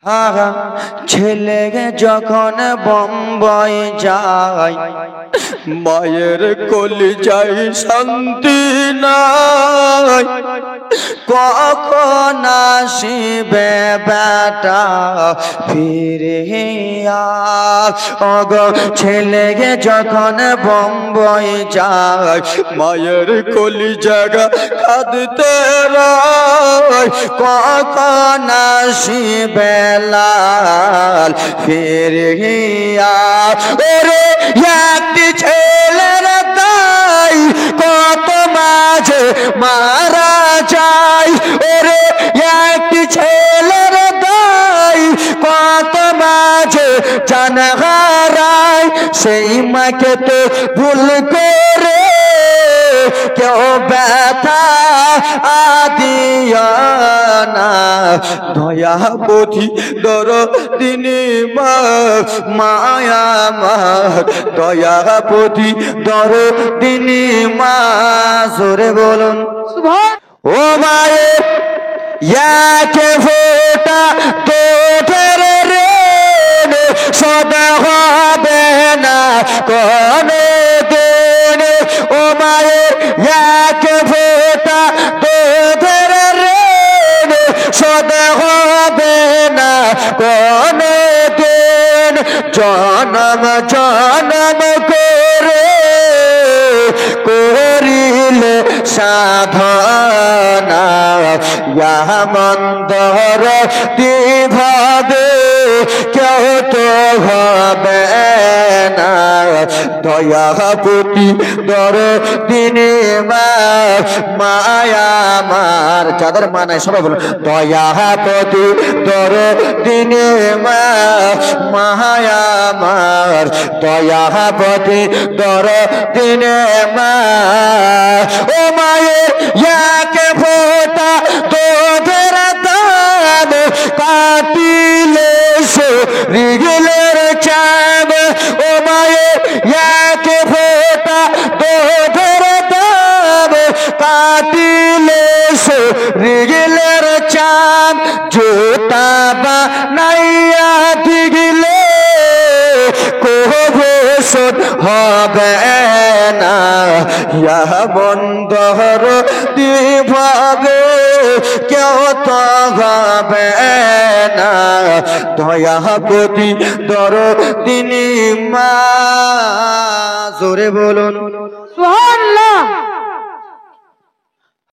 আগা ছেলে যখন বোম্বাই যায় মায়ের কলিজায় শান্তি নাই কখন আসিবে বেটা ফিরিয়া ওগো ছেলে যখন বোম্বাই যায় মায়ের কলিজায় কাঁদতে রয় কখন আসিবে লাল ফিরিয়া ওরে একটি ছেলের দাই কত মাঝে মারা যায় ওরে একটি ছেলের দাই কত মাঝে জান হারায় সেই মাকে তো ভুল করে কেউ ব্যথা আদিয়া না দয়াবতী দরদিনী মা মায়া মার দয়াবতী দরদিনী মা জোরে বলুন ও মায়ে একে ফোঁটা তোদের রে সদা হবে না কোনো দিন ও মায়ে একে ফোঁটা তোদের রে সদা হবে না কোনো দিন জনম জনম করে করিলে সাধনা মন্দর দিভাবে কেউ তো হবে না দয়াবতী দরদিনী মা মায়া মার যাদের মা নাই সবাই বলুন দয়াবতী দরদিনী মা মায়া মার দয়াবতী দরদিনী মা ও মায়ের একে ফোঁটা তোদের দাম কাটিলে শরীরের চাঁদ ও মায়ের একে ফোঁটা তোদের দাম কাটিলে শরীরের চাঁদ জোতা বানাইয়া দিলে কোভোষণ হবে না ইয়া বন্ধর দিভাবে কেউ তো হবে না দয়াবতী দরদিনী মা জোরে বলুন সুবহানাল্লাহ।